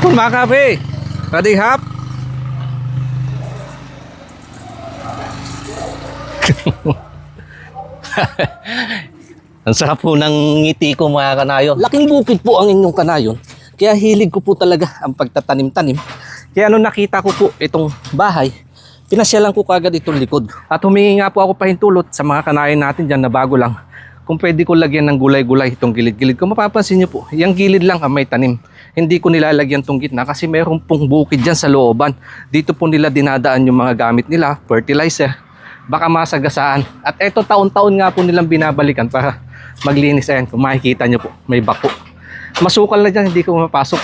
Kapon mga kape, ready hap? Ang sarap po ng ngiti ko mga kanayon. Laking bukid po ang inyong kanayon. Kaya hilig ko po talaga ang pagtatanim-tanim. Kaya nung nakita ko po itong bahay, pinasyalan ko kagad itong likod. At humingi nga po ako pahintulot sa mga kanayon natin dyan na bago lang. Kung pwede ko lagyan ng gulay-gulay itong gilid-gilid. Kung mapapansin nyo po, yung gilid lang ang may tanim. Hindi ko nilalagyan itong gitna kasi meron pong bukid dyan sa looban. Dito po nila dinadaan yung mga gamit nila, fertilizer. Baka masagasaan. At eto taon-taon nga po nilang binabalikan para maglinis. Ayan, kung makikita nyo po, may bako. Masukal na dyan, hindi ko mapasok.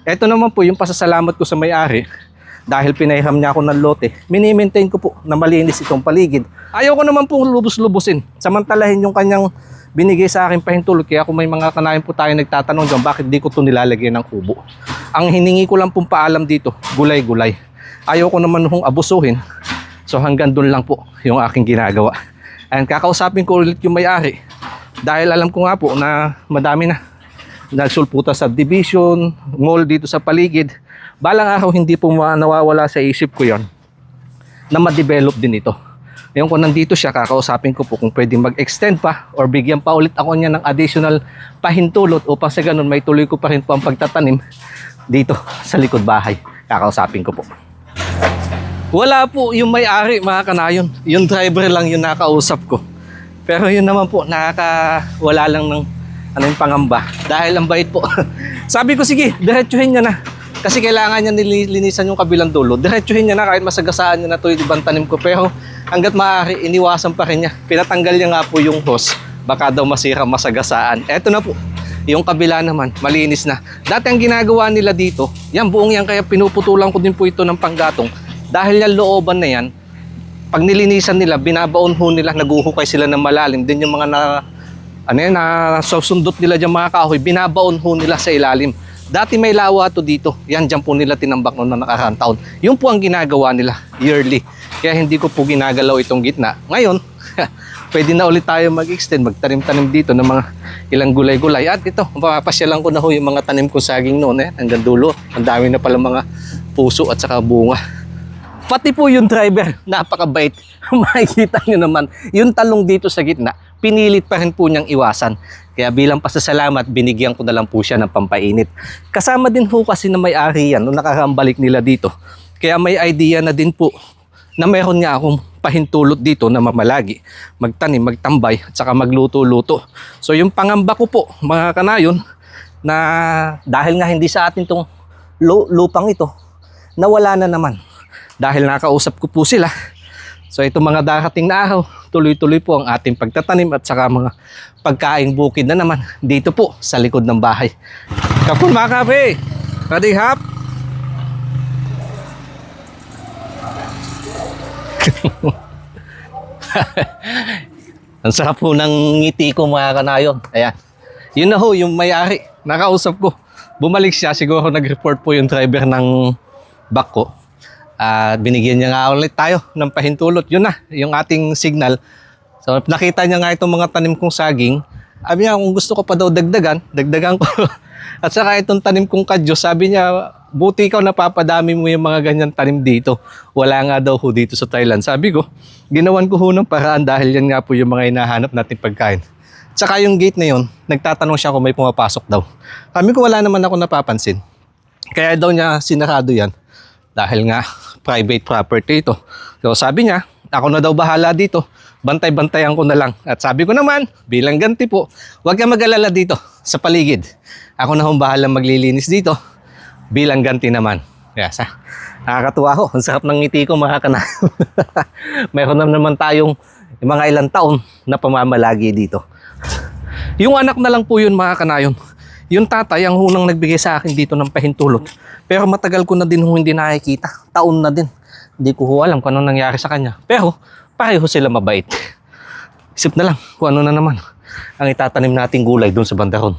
Eto naman po yung pasasalamat ko sa may-ari. Dahil pinahiram niya ako ng lote, mini-maintain ko po na malinis itong paligid. Ayaw ko naman pong lubos-lubusin. Samantalahin yung kanyang binigay sa akin pahintulot. Kaya kung may mga kanayon po tayo nagtatanong dyan, bakit di ko ito nilalagyan ng kubo. Ang hiningi ko lang pong paalam dito, gulay-gulay. Ayaw ko naman hong abusuhin. So hanggang doon lang po yung aking ginagawa. Ayan, kakausapin ko ulit yung may-ari. Dahil alam ko nga po na madami na nagsulputan subdivision, mall dito sa paligid. Balang araw hindi po nawawala sa isip ko yon na ma-develop din ito. Ngayon kung nandito siya, kakausapin ko po kung pwedeng mag-extend pa or bigyan pa ulit ako niya ng additional pahintulot upang sa ganun may tuloy ko pa rin po ang pagtatanim dito sa likod bahay. Kakausapin ko po. Wala po yung may-ari mga kanayon. Yung driver lang yung nakausap ko. Pero yun naman po, wala lang ng yung pangamba. Dahil ang bait po. Sabi ko sige, diretsuhin niya na. Kasi kailangan niya nilinisan yung kabilang dulo. Diretsuhin niya na kahit masagasaan niya na ito yung ibang tanim ko. Pero hanggat maaari, iniwasan pa rin niya. Pinatanggal niya nga po yung hose. Baka daw masira, masagasaan. Eto na po. Yung kabila naman, malinis na. Dati ang ginagawa nila dito, yan buong yan, kaya pinuputulan ko din po ito ng panggatong. Dahil yung looban na yan, pag nilinisan nila, binabaon ho nila, naguhukay sila ng malalim. Din yung mga susundot nila dyan mga kahoy, binabaon ho nila sa ilalim. Dati may lawa to dito. Yan, dyan po nila tinambak noon na nakaraang taon. Yun po ang ginagawa nila yearly. Kaya hindi ko po ginagalaw itong gitna. Ngayon, pwede na ulit tayo mag-extend, magtanim-tanim dito ng mga ilang gulay-gulay. At ito, papasyalan ko na ho yung mga tanim ko saging noon. Hanggang dulo. Ang dami na pala mga puso at saka bunga. Pati po yung driver, napakabait. Makikita nyo naman, yung talong dito sa gitna, pinilit pa rin po niyang iwasan. Kaya bilang pasasalamat, binigyan ko na lang po siya ng pampainit. Kasama din po kasi na may-ari yan, nung nakakambalik nila dito. Kaya may idea na din po na meron nga akong pahintulot dito na mamalagi, magtanim, magtambay, at saka magluto-luto. So yung pangamba ko po, mga kanayon, na dahil nga hindi sa atin tong lupang ito, nawala na naman. Dahil nakausap ko po sila. So itong mga darating na araw, tuloy-tuloy po ang ating pagtatanim at saka mga pagkaing bukid na naman dito po sa likod ng bahay. Kapon mga kape, ready hap? Ang sarap po ng ngiti ko mga kanayon. Ayan. Yun na ho, yung may-ari. Nakausap ko. Bumalik siya, siguro nag-report po yung driver ng back ko. Binigyan niya nga ulit tayo ng pahintulot. Yun na, yung ating signal. So nakita niya nga itong mga tanim kong saging. Sabi niya kung gusto ko pa daw dagdagan ko. At saka itong tanim kong kadyo, sabi niya, buti ikaw napapadami mo yung mga ganyan tanim dito. Wala nga daw ho dito sa Thailand. Sabi ko, ginawan ko ho ng paraan dahil yan nga po yung mga hinahanap nating pagkain. At saka yung gate na yun, nagtatanong siya kung may pumapasok daw. Sabi ko, wala naman ako napapansin. Kaya daw niya sinarado yan. Dahil nga, private property ito. So sabi niya, ako na daw bahala dito. Bantay-bantayan ko na lang. At sabi ko naman, bilang ganti po, huwag kang mag-alala dito sa paligid. Ako na hong bahala maglilinis dito. Bilang ganti naman. Kaya nakakatuwa ko. Ang sarap ng ngiti ko mga kanayon. Mayroon na naman tayong mga ilang taon na pamamalagi dito. Yung anak na lang po yun mga kanayon. Yung tatay ang unang nagbigay sa akin dito ng pahintulot. Pero matagal ko na din hindi nakikita. Taon na din. Hindi ko alam kung anong nangyari sa kanya. Pero pareho sila mabait. Isip na lang kung ano na naman ang itatanim nating gulay doon sa bandaron.